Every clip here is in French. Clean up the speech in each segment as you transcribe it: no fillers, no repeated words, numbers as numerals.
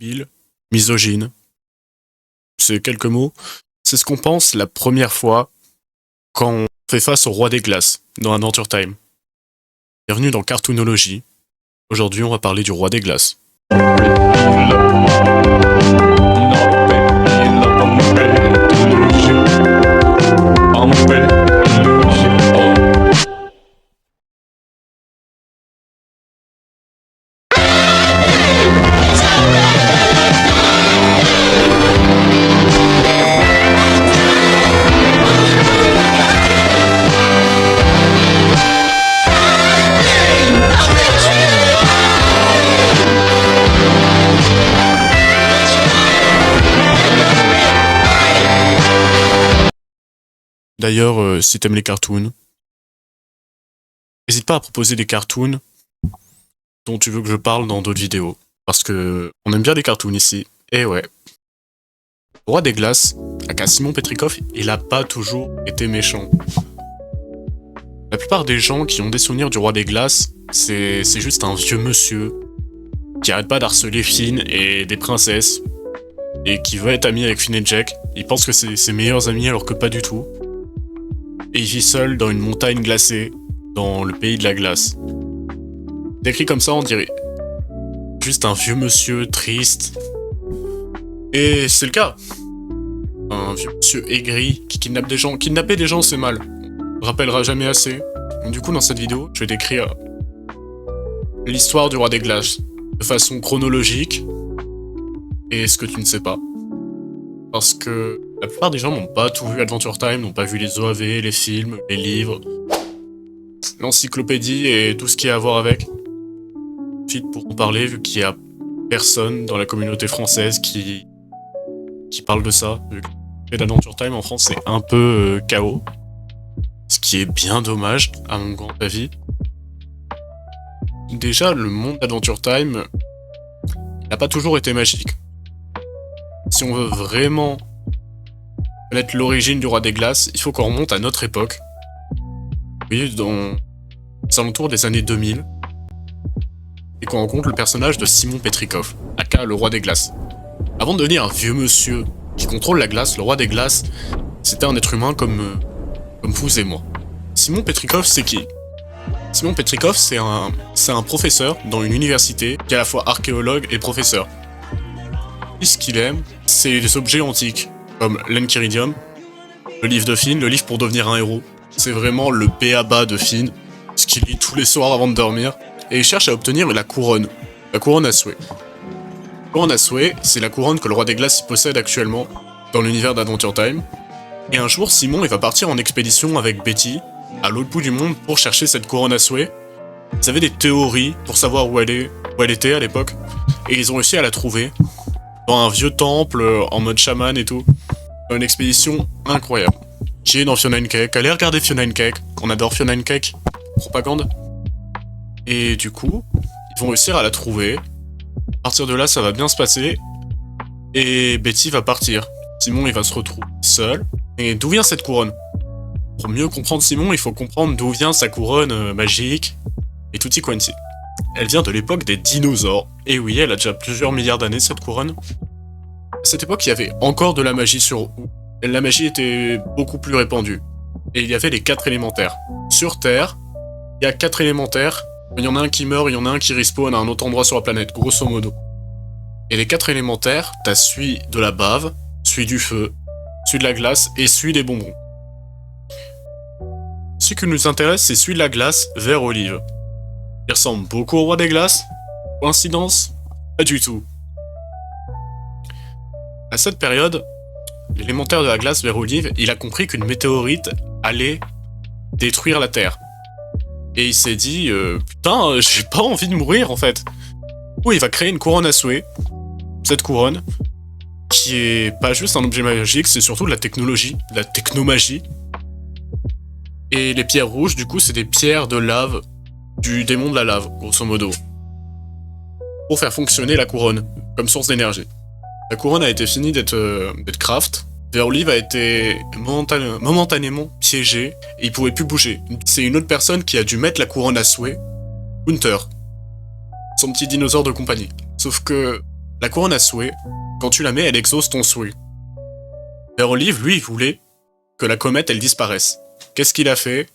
Bill, misogyne. C'est quelques mots. C'est ce qu'on pense la première fois quand on fait face au roi des glaces dans Adventure Time. Bienvenue dans Cartoonologie. Aujourd'hui, on va parler du roi des glaces. D'ailleurs, si t'aimes les cartoons, n'hésite pas à proposer des cartoons dont tu veux que je parle dans d'autres vidéos. Parce que on aime bien les cartoons ici. Et ouais. Le roi des glaces, aka Simon Petrikov, il a pas toujours été méchant. La plupart des gens qui ont des souvenirs du roi des glaces, c'est juste un vieux monsieur qui arrête pas d'harceler Finn et des princesses et qui veut être ami avec Finn et Jack. Il pense que c'est ses meilleurs amis alors que pas du tout. Et il vit seul dans une montagne glacée, dans le pays de la glace. Décrit comme ça, on dirait juste un vieux monsieur triste. Et c'est le cas. Un vieux monsieur aigri qui kidnappe des gens. Kidnapper des gens, c'est mal. On ne rappellera jamais assez. Donc, du coup, dans cette vidéo, je vais décrire l'histoire du roi des glaces de façon chronologique et ce que tu ne sais pas. Parce que la plupart des gens n'ont pas tout vu Adventure Time, n'ont pas vu les OAV, les films, les livres, l'encyclopédie et tout ce qui a à voir avec. Vite pour en parler, vu qu'il y a personne dans la communauté française qui parle de ça. Vu que l'Adventure Time en France c'est un peu chaos. Ce qui est bien dommage, à mon grand avis. Déjà, le monde d'Adventure Time n'a pas toujours été magique. Si on veut vraiment connaître l'origine du roi des glaces, il faut qu'on remonte à notre époque. Oui, dans les alentours des années 2000. Et qu'on rencontre le personnage de Simon Petrikov, aka le roi des glaces. Avant de devenir un vieux monsieur qui contrôle la glace, le roi des glaces, c'était un être humain comme vous et moi. Simon Petrikov, c'est qui? Simon Petrikov, c'est un professeur dans une université qui est à la fois archéologue et professeur. Et ce qu'il aime, c'est des objets antiques, comme l'Enchiridium, le livre de Finn, le livre pour devenir un héros. C'est vraiment le b.a.-ba de Finn, ce qu'il lit tous les soirs avant de dormir. Et il cherche à obtenir la couronne à souhait. La couronne à souhait, c'est la couronne que le roi des glaces possède actuellement dans l'univers d'Adventure Time. Et un jour, Simon il va partir en expédition avec Betty, à l'autre bout du monde, pour chercher cette couronne à souhait. Ils avaient des théories pour savoir où elle était à l'époque, et ils ont réussi à la trouver dans un vieux temple en mode chaman et tout. Une expédition incroyable. Qui est dans Fiona and Cake. Allez regarder Fiona and Cake. On adore Fiona and Cake. Propagande. Et du coup, ils vont réussir à la trouver. À partir de là, ça va bien se passer. Et Betty va partir. Simon, il va se retrouver seul. Et d'où vient cette couronne? Pour mieux comprendre Simon, il faut comprendre d'où vient sa couronne magique. Et tutti quanti. Elle vient de l'époque des dinosaures. Et oui, elle a déjà plusieurs milliards d'années, cette couronne. À cette époque, il y avait encore de la magie sur Ooo. Et la magie était beaucoup plus répandue. Et il y avait les 4 élémentaires. Sur Terre, il y a 4 élémentaires. Il y en a un qui meurt, il y en a un qui respawn à un autre endroit sur la planète, grosso modo. Et les 4 élémentaires, t'as celui de la bave, celui du feu, celui de la glace et celui des bonbons. Ce qui nous intéresse, c'est celui de la glace, vert olive. Il ressemble beaucoup au roi des glaces. Coïncidence? Pas du tout. À cette période, l'élémentaire de la glace, vert olive, il a compris qu'une météorite allait détruire la Terre. Et il s'est dit, putain, j'ai pas envie de mourir en fait. Du coup, il va créer une couronne à souhait. Cette couronne, qui est pas juste un objet magique, c'est surtout de la technologie, de la technomagie. Et les pierres rouges, du coup, c'est des pierres de lave du démon de la lave, grosso modo. Pour faire fonctionner la couronne, comme source d'énergie. La couronne a été finie d'être craft. Vert Olive a été momentanément piégé et il pouvait plus bouger. C'est une autre personne qui a dû mettre la couronne à souhait, Hunter, son petit dinosaure de compagnie. Sauf que La couronne à souhait, quand tu la mets, elle exauce ton souhait. Vert Olive, lui, il voulait que la comète, elle disparaisse. Qu'est-ce qu'il a fait?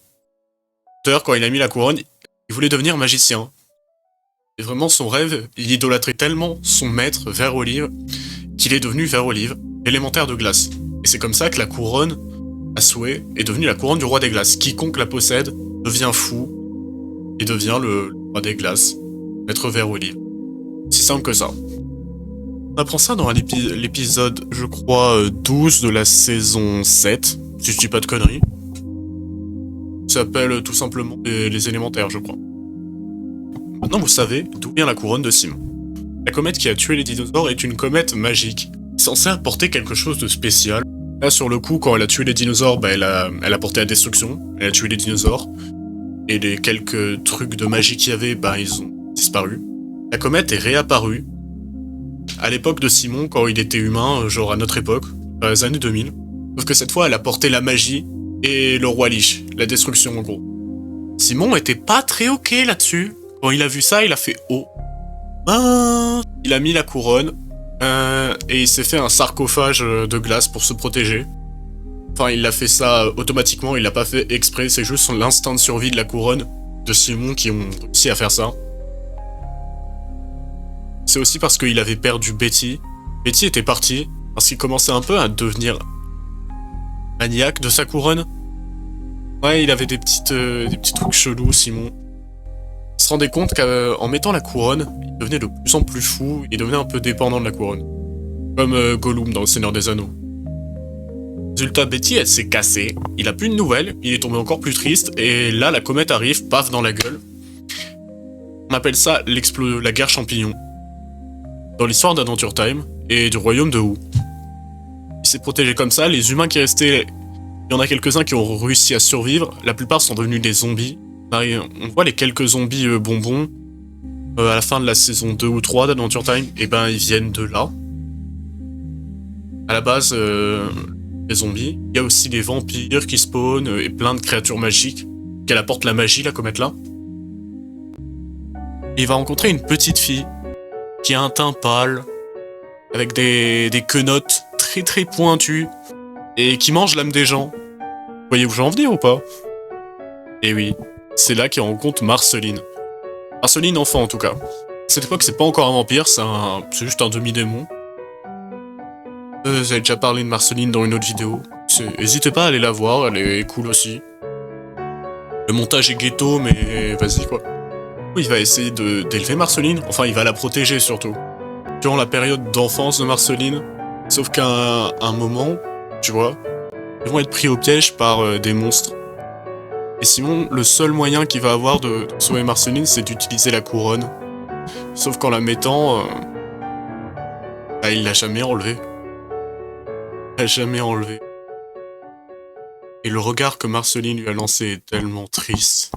D'ailleurs, quand il a mis la couronne, il voulait devenir magicien. Et vraiment, son rêve, il idolâtrait tellement son maître, Vert Olive, qu'il est devenu Vert Olive, élémentaire de glace. Et c'est comme ça que la couronne à souhait est devenue la couronne du roi des glaces. Quiconque la possède devient fou et devient le roi des glaces, maître Vert Olive. C'est simple que ça. On apprend ça dans l'épisode, je crois, 12 de la saison 7, si je dis pas de conneries. Il s'appelle tout simplement les élémentaires, je crois. Maintenant, vous savez d'où vient la couronne de Simon. La comète qui a tué les dinosaures est une comète magique, censée apporter quelque chose de spécial. Là, sur le coup, quand elle a tué les dinosaures, elle a porté la destruction, elle a tué les dinosaures, et les quelques trucs de magie qu'il y avait, ils ont disparu. La comète est réapparue à l'époque de Simon, quand il était humain, genre à notre époque, dans les années 2000. Sauf que cette fois, elle a porté la magie et le roi Lich, la destruction en gros. Simon était pas très ok là-dessus. Quand il a vu ça, il a fait « Oh ». Il a mis la couronne, et il s'est fait un sarcophage de glace pour se protéger. Enfin, il a fait ça automatiquement, il l'a pas fait exprès, c'est juste l'instinct de survie de la couronne de Simon qui ont réussi à faire ça. C'est aussi parce qu'il avait perdu Betty. Betty était partie, parce qu'il commençait un peu à devenir maniaque de sa couronne. Ouais, il avait des petits trucs chelous, Simon. Il se rendait compte qu'en mettant la couronne, il devenait de plus en plus fou, il devenait un peu dépendant de la couronne. Comme Gollum dans Le Seigneur des Anneaux. Résultat, Betty, elle s'est cassée, il a plus de nouvelles, il est tombé encore plus triste, et là, la comète arrive, paf, dans la gueule. On appelle ça la guerre champignon. Dans l'histoire d'Adventure Time et du royaume de Wu. Il s'est protégé comme ça, les humains qui restaient, il y en a quelques-uns qui ont réussi à survivre, la plupart sont devenus des zombies. On voit les quelques zombies bonbons à la fin de la saison 2 ou 3 d'Adventure Time, et ils viennent de là. À la base, les zombies, il y a aussi des vampires qui spawnent et plein de créatures magiques. Qu'elle apporte la magie, la comète là. Et il va rencontrer une petite fille qui a un teint pâle, avec des quenottes très très pointues, et qui mange l'âme des gens. Voyez où j'en venir ou pas? Et oui, c'est là qu'il rencontre Marceline. Marceline enfant en tout cas. À cette époque, c'est pas encore un vampire, c'est juste un demi-démon. J'avais déjà parlé de Marceline dans une autre vidéo. N'hésitez pas à aller la voir, elle est cool aussi. Le montage est ghetto, mais vas-y quoi. Il va essayer d'élever Marceline, enfin il va la protéger surtout. Durant la période d'enfance de Marceline, sauf qu'à un moment, tu vois, ils vont être pris au piège par des monstres. Et Simon, le seul moyen qu'il va avoir de sauver Marceline, c'est d'utiliser la couronne. Sauf qu'en la mettant, il l'a jamais enlevée. Il l'a jamais enlevée. Et le regard que Marceline lui a lancé est tellement triste.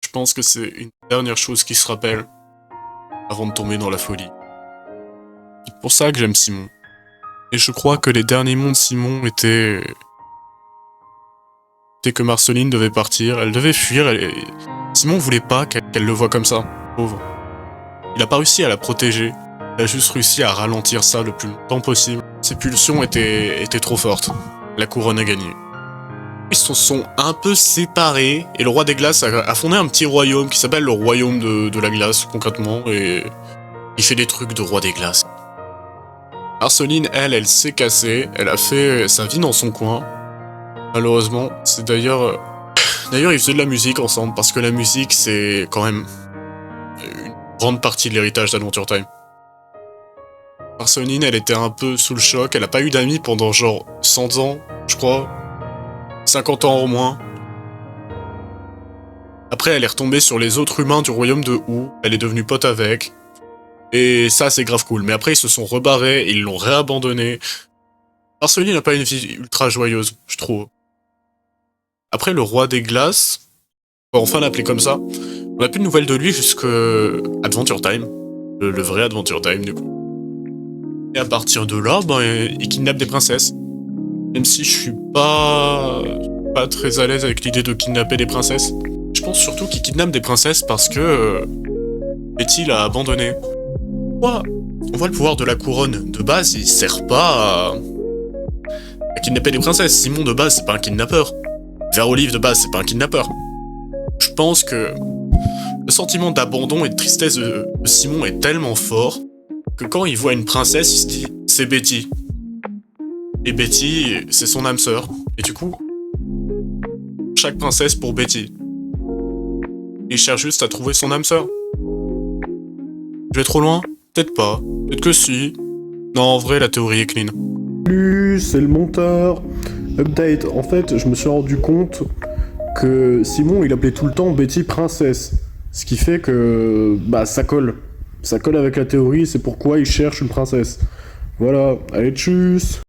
Je pense que c'est une dernière chose qui se rappelle avant de tomber dans la folie. C'est pour ça que j'aime Simon. Et je crois que les derniers mots de Simon étaient que Marceline devait partir, elle devait fuir, Simon voulait pas qu'elle le voie comme ça, pauvre. Il a pas réussi à la protéger, il a juste réussi à ralentir ça le plus longtemps possible. Ses pulsions étaient trop fortes. La couronne a gagné. Ils se sont un peu séparés, et le roi des glaces a fondé un petit royaume qui s'appelle le royaume de la glace, concrètement, et il fait des trucs de roi des glaces. Marceline, elle s'est cassée, elle a fait sa vie dans son coin. Malheureusement, c'est d'ailleurs... D'ailleurs, ils faisaient de la musique ensemble, parce que la musique, c'est quand même une grande partie de l'héritage d'Adventure Time. Marceline, elle était un peu sous le choc, elle a pas eu d'amis pendant genre 100 ans, je crois. 50 ans au moins. Après, elle est retombée sur les autres humains du royaume de Wu, elle est devenue pote avec. Et ça, c'est grave cool. Mais après, ils se sont rebarrés, ils l'ont réabandonné. Marceline n'a pas une vie ultra joyeuse, je trouve. Après, le roi des glaces, on va enfin l'appeler comme ça, on n'a plus de nouvelles de lui jusqu'à Adventure Time. Le vrai Adventure Time, du coup. Et à partir de là, il kidnappe des princesses. Même si je suis pas très à l'aise avec l'idée de kidnapper des princesses. Je pense surtout qu'il kidnappe des princesses parce que Betty l'a abandonné. On voit le pouvoir de la couronne. De base, il sert pas à kidnapper des princesses. Simon, de base, c'est pas un kidnappeur. Vert Olive, de base, c'est pas un kidnappeur. Je pense que le sentiment d'abandon et de tristesse de Simon est tellement fort que quand il voit une princesse, il se dit « c'est Betty ». Et Betty, c'est son âme sœur. Et du coup, chaque princesse pour Betty. Il cherche juste à trouver son âme sœur. Je vais trop loin? Peut-être pas. Peut-être que si. Non, en vrai, la théorie est clean. Salut, c'est le monteur. Update. En fait, je me suis rendu compte que Simon, il appelait tout le temps Betty princesse. Ce qui fait que, ça colle. Ça colle avec la théorie, c'est pourquoi il cherche une princesse. Voilà, allez tchuss.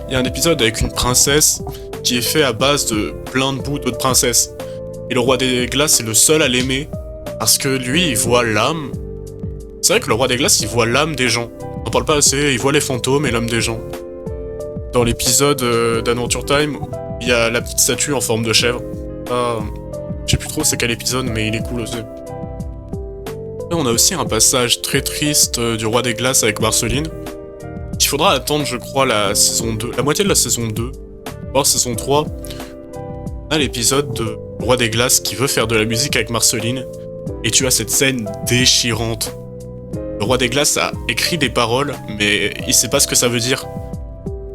Il y a un épisode avec une princesse qui est fait à base de plein de bouts d'autres princesses. Et le roi des glaces est le seul à l'aimer. Parce que lui, il voit l'âme. C'est vrai que le roi des glaces, il voit l'âme des gens. On en parle pas assez, il voit les fantômes et l'âme des gens. Dans l'épisode d'Adventure Time, il y a la petite statue en forme de chèvre. Je sais plus trop c'est quel épisode, mais il est cool aussi. Là, on a aussi un passage très triste du roi des glaces avec Marceline. Il faudra attendre, je crois, la saison 2, la moitié de la saison 2, voire saison 3. On a l'épisode de Roi des Glaces qui veut faire de la musique avec Marceline, et tu as cette scène déchirante. Le Roi des Glaces a écrit des paroles, mais il sait pas ce que ça veut dire.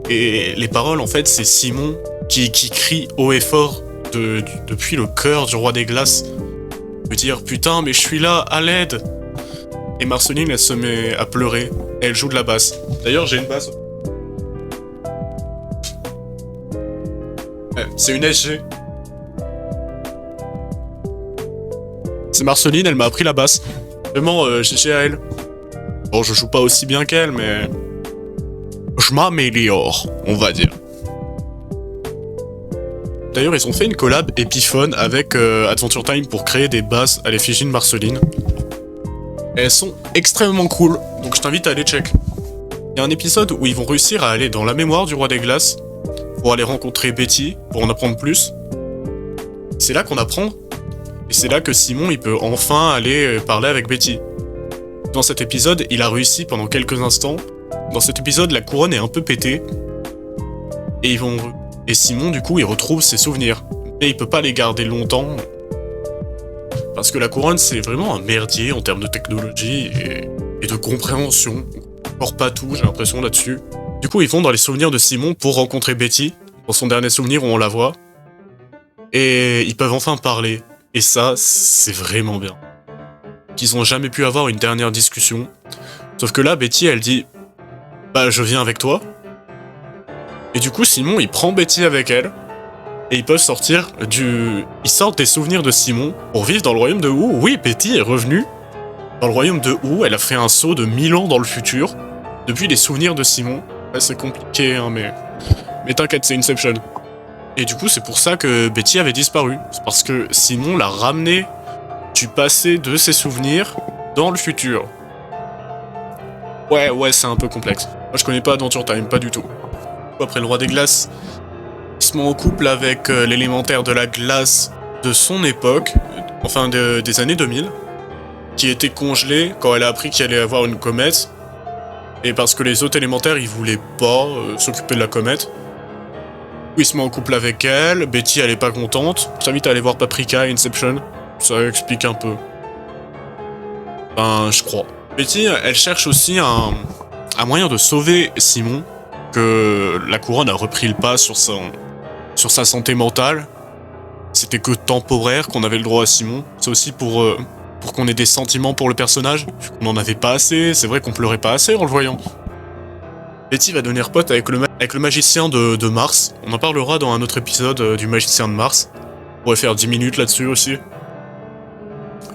Et les paroles, en fait, c'est Simon qui crie haut et fort depuis le cœur du Roi des Glaces. Il veut dire « Putain, mais je suis là, à l'aide !» Et Marceline, elle se met à pleurer, et elle joue de la basse. D'ailleurs, j'ai une basse. Ouais, c'est une SG. C'est Marceline, elle m'a appris la basse. Vraiment, GG à elle. Bon, je joue pas aussi bien qu'elle, mais... je m'améliore, on va dire. D'ailleurs, ils ont fait une collab Epiphone avec Adventure Time pour créer des basses à l'effigie de Marceline. Et elles sont extrêmement cool, donc je t'invite à aller check. Il y a un épisode où ils vont réussir à aller dans la mémoire du Roi des Glaces pour aller rencontrer Betty, pour en apprendre plus. C'est là qu'on apprend, et c'est là que Simon il peut enfin aller parler avec Betty. Dans cet épisode, il a réussi pendant quelques instants. Dans cet épisode, la couronne est un peu pétée. Et Simon, du coup, il retrouve ses souvenirs. Mais il peut pas les garder longtemps. Parce que la couronne, c'est vraiment un merdier en termes de technologie et de compréhension. On ne pas tout, j'ai l'impression, là-dessus. Du coup, ils vont dans les souvenirs de Simon pour rencontrer Betty. Dans son dernier souvenir où on la voit. Et ils peuvent enfin parler. Et ça, c'est vraiment bien. Qu'ils ont jamais pu avoir une dernière discussion. Sauf que là, Betty, elle dit « Bah, je viens avec toi ». Et du coup, Simon, il prend Betty avec elle. Et ils peuvent sortir Ils sortent des souvenirs de Simon pour vivre dans le royaume de Wu. Oui, Betty est revenue dans le royaume de Wu. Elle a fait un saut de 1000 ans dans le futur. Depuis les souvenirs de Simon. Ouais, c'est compliqué, hein, mais t'inquiète, c'est Inception. Et du coup, c'est pour ça que Betty avait disparu. C'est parce que Simon l'a ramené du passé de ses souvenirs dans le futur. Ouais, c'est un peu complexe. Moi, je connais pas Adventure Time, pas du tout. Après le Roi des Glaces, il se met en couple avec l'élémentaire de la glace de son époque, enfin des années 2000, qui était congelée quand elle a appris qu'il allait y avoir une comète. Et parce que les autres élémentaires, ils voulaient pas s'occuper de la comète. Il se met en couple avec elle, Betty elle est pas contente. Je t'invite à aller voir Paprika et Inception, ça explique un peu. Je crois. Betty, elle cherche aussi un moyen de sauver Simon, que la couronne a repris le pas sur sa santé mentale. C'était que temporaire qu'on avait le droit à Simon. C'est aussi pour qu'on ait des sentiments pour le personnage. On n'en avait pas assez, c'est vrai qu'on pleurait pas assez en le voyant. Betty va devenir pote avec le magicien de Mars. On en parlera dans un autre épisode du magicien de Mars. On pourrait faire 10 minutes là-dessus aussi.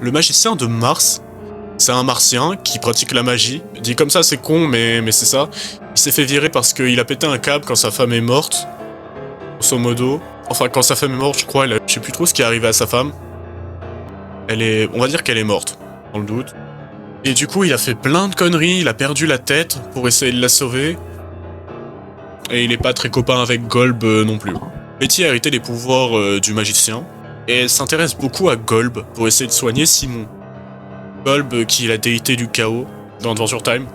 Le magicien de Mars, c'est un martien qui pratique la magie. Dit comme ça, c'est con, mais c'est ça. Il s'est fait virer parce qu'il a pété un câble quand sa femme est morte. Grosso modo. Enfin, quand sa femme est morte, je crois, je sais plus trop ce qui est arrivé à sa femme. On va dire qu'elle est morte, dans le doute. Et du coup, il a fait plein de conneries, il a perdu la tête pour essayer de la sauver. Et il est pas très copain avec Golb non plus. Betty a hérité les pouvoirs du magicien. Et elle s'intéresse beaucoup à Golb pour essayer de soigner Simon. Golb, qui est la déité du chaos dans Adventure Time.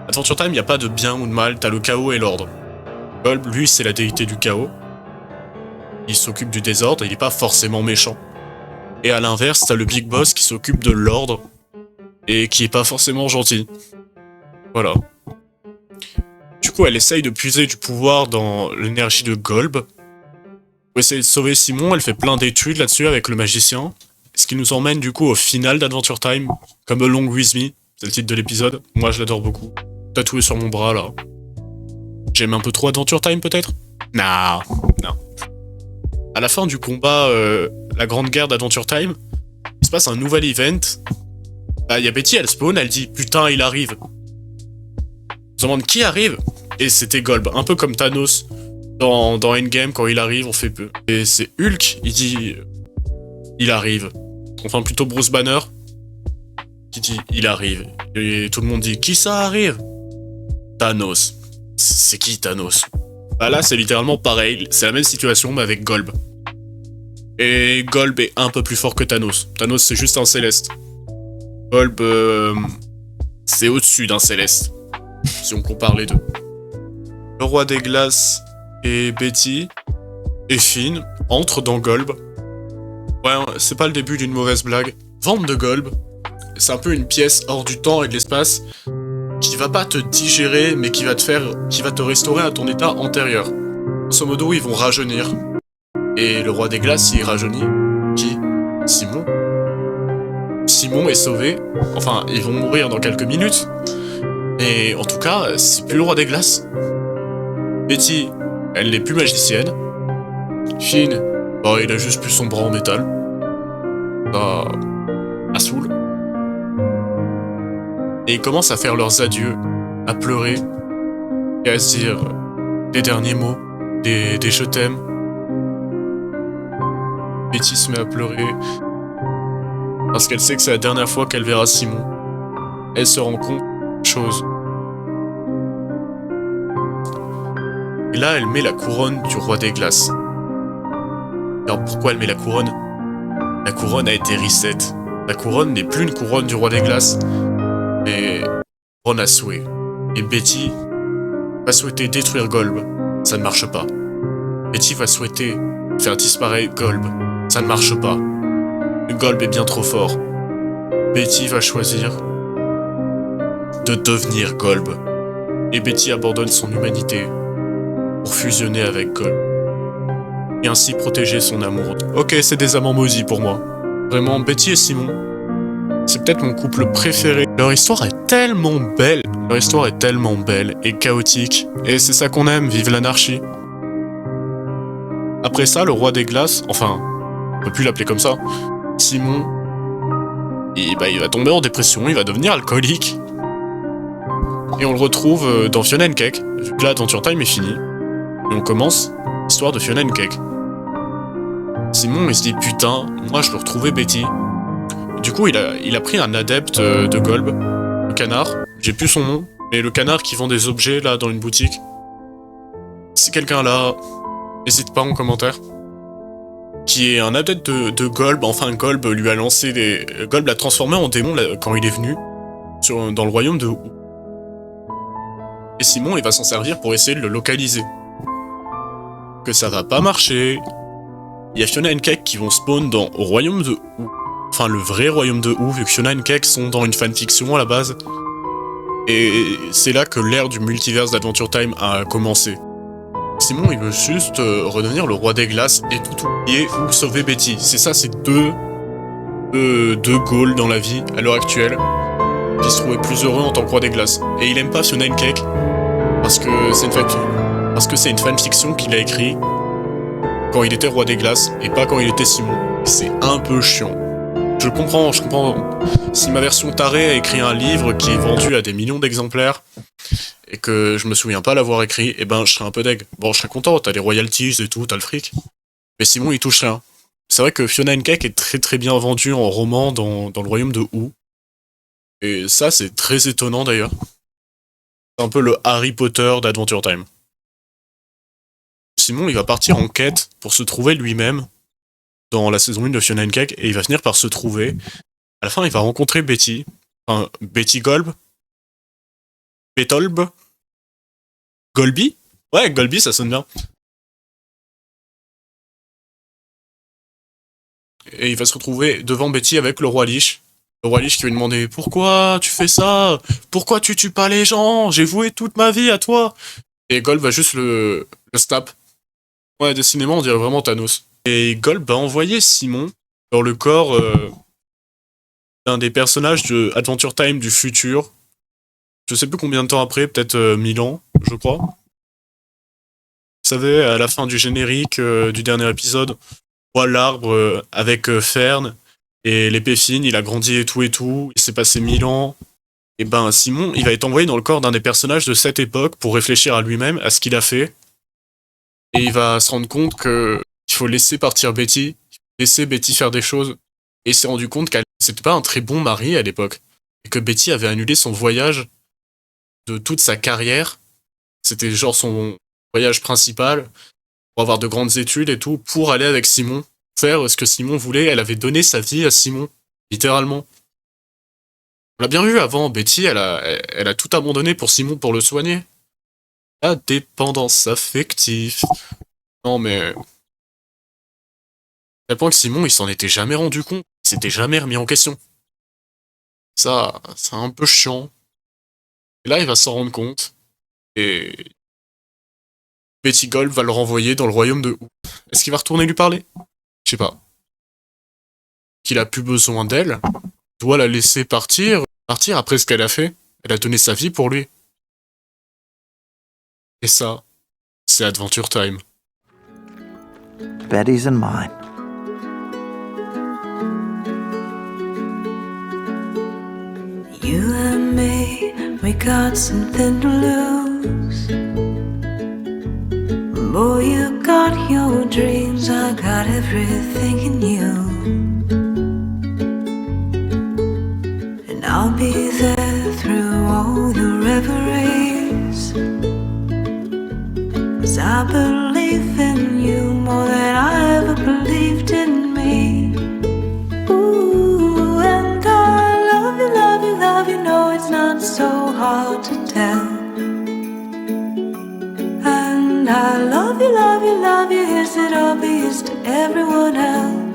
Adventure Time, il n'y a pas de bien ou de mal, t'as le chaos et l'ordre. Golb, lui, c'est la déité du chaos. Il s'occupe du désordre, il n'est pas forcément méchant. Et à l'inverse, t'as le Big Boss qui s'occupe de l'ordre et qui est pas forcément gentil. Voilà. Du coup, elle essaye de puiser du pouvoir dans l'énergie de Golb. Pour essayer de sauver Simon, elle fait plein d'études là-dessus avec le magicien. Ce qui nous emmène du coup au final d'Adventure Time, comme Along With Me, c'est le titre de l'épisode. Moi, je l'adore beaucoup. Tatoué sur mon bras, là. J'aime un peu trop Adventure Time, peut-être? Non. À la fin du combat, la grande guerre d'Adventure Time, il se passe un nouvel event. Bah, y a Betty, elle spawn, elle dit « Putain, il arrive !» On se demande qui arrive, et c'était Golb, un peu comme Thanos dans Endgame, quand il arrive, on fait peu. Et c'est Hulk, il dit « Il arrive !» Enfin, plutôt Bruce Banner, qui dit « Il arrive !» Et tout le monde dit « Qui ça arrive ?» Thanos. C'est qui Thanos? Bah là, c'est littéralement pareil, c'est la même situation, mais avec Golb. Et Golb est un peu plus fort que Thanos. Thanos, c'est juste un céleste. Golb, c'est au-dessus d'un céleste, si on compare les deux. Le roi des glaces et Betty et Finn entrent dans Golb. Ouais, c'est pas le début d'une mauvaise blague. Vente de Golb, c'est un peu une pièce hors du temps et de l'espace qui va pas te digérer, mais qui va te restaurer à ton état antérieur. Grosso modo, ils vont rajeunir. Et le roi des glaces, il rajeunit. Qui? Simon. Simon est sauvé. Enfin, ils vont mourir dans quelques minutes. Et en tout cas, c'est plus le roi des glaces. Betty, elle n'est plus magicienne. Finn, bah, il a juste plus son bras en métal. Ça saoule. Et ils commencent à faire leurs adieux, à pleurer, et à se dire des derniers mots, des je t'aime. Betty se met à pleurer, parce qu'elle sait que c'est la dernière fois qu'elle verra Simon. Elle se rend compte d'une chose. Et là, elle met la couronne du roi des glaces. Alors pourquoi elle met la couronne? La couronne a été reset. La couronne n'est plus une couronne du roi des glaces, mais couronne à souhait. Et Betty va souhaiter détruire Golb. Ça ne marche pas. Betty va souhaiter faire disparaître Golb. Ça ne marche pas. Golb est bien trop fort. Betty va choisir de devenir Golb. Et Betty abandonne son humanité pour fusionner avec Golb. Et ainsi protéger son amour. Ok, c'est des amants maudits pour moi. Vraiment, Betty et Simon, c'est peut-être mon couple préféré. Leur histoire est tellement belle. Leur histoire est tellement belle et chaotique. Et c'est ça qu'on aime, vive l'anarchie. Après ça, le roi des glaces, enfin, on peut plus l'appeler comme ça, Simon, il va tomber en dépression, il va devenir alcoolique. Et on le retrouve dans Fiona and Cake, vu que là, Adventure Time est fini. Et on commence l'histoire de Fiona and Cake. Simon, il se dit, putain, moi je peux retrouver Betty. Du coup, il a pris un adepte de Golb, le canard, j'ai plus son nom, mais le canard qui vend des objets, là, dans une boutique. Si quelqu'un là, n'hésite pas en commentaire. Qui est un adepte de Golb, enfin Golb lui a lancé des... Golb l'a transformé en démon là, quand il est venu, dans le royaume de Wu. Et Simon, il va s'en servir pour essayer de le localiser. Que ça va pas marcher. Il y a Fiona and Cake qui vont spawn au royaume de Wu. Enfin, le vrai royaume de Wu, vu que Fiona and Cake sont dans une fanfiction à la base. Et c'est là que l'ère du multiverse d'Adventure Time a commencé. Simon, il veut juste redevenir le roi des glaces et tout oublier ou sauver Betty. C'est ça, c'est deux goals dans la vie, à l'heure actuelle. Il se trouvait plus heureux en tant que roi des glaces. Et il aime pas Fiona and Cake, parce que c'est une fanfiction qu'il a écrit quand il était roi des glaces, et pas quand il était Simon. C'est un peu chiant. Je comprends. Si ma version tarée a écrit un livre qui est vendu à des millions d'exemplaires, et que je me souviens pas l'avoir écrit, eh ben je serais un peu deg. Bon, je serais content, t'as les royalties et tout, t'as le fric. Mais Simon, il touche rien. C'est vrai que Fiona and Cake est très très bien vendue en roman dans le royaume de Wu. Et ça, c'est très étonnant d'ailleurs. C'est un peu le Harry Potter d'Adventure Time. Simon, il va partir en quête pour se trouver lui-même dans la saison 1 de Fiona and Cake, et il va finir par se trouver. À la fin, il va rencontrer Betty. Enfin, Betty Golb. Beethoven. Golby? Ouais, Golby, ça sonne bien. Et il va se retrouver devant Betty avec le roi Lich. Le roi Lich qui lui demandait pourquoi tu fais ça? Pourquoi tu tues pas les gens? J'ai voué toute ma vie à toi. Et Gold va juste le snap. Ouais, décidément, on dirait vraiment Thanos. Et Gold va envoyer Simon dans le corps d'un des personnages de Adventure Time du futur. Je sais plus combien de temps après, peut-être 1000 ans, je crois. Vous savez, à la fin du générique du dernier épisode, on voit l'arbre avec Fern et l'épée fine, il a grandi et tout, il s'est passé 1000 ans. Et ben Simon, il va être envoyé dans le corps d'un des personnages de cette époque pour réfléchir à lui-même, à ce qu'il a fait. Et il va se rendre compte que il faut laisser partir Betty, laisser Betty faire des choses. Et il s'est rendu compte qu'elle c'était pas un très bon mari à l'époque. Et que Betty avait annulé son voyage de toute sa carrière. C'était genre son voyage principal pour avoir de grandes études et tout, pour aller avec Simon, faire ce que Simon voulait. Elle avait donné sa vie à Simon, littéralement. On l'a bien vu avant, Betty, elle a tout abandonné pour Simon pour le soigner. La dépendance affective. Non mais... À tel point que Simon, il s'en était jamais rendu compte. Il s'était jamais remis en question. Ça, c'est un peu chiant. Et là, il va s'en rendre compte. Et... Betty Gold va le renvoyer dans le royaume de Hoop. Est-ce qu'il va retourner lui parler? Je sais pas. Qu'il a plus besoin d'elle. Doit la laisser partir. Partir après ce qu'elle a fait. Elle a donné sa vie pour lui. Et ça, c'est Adventure Time. Betty's and mine. You and me, we got something to lose. Boy, you got your dreams, I got everything in you. And I'll be there through all your reveries. 'Cause I believe in you more than I ever believed in me. Ooh, and I love you, love you, love you. No, it's not so hard to tell. And I love you, love you, love you. Is it obvious to everyone else?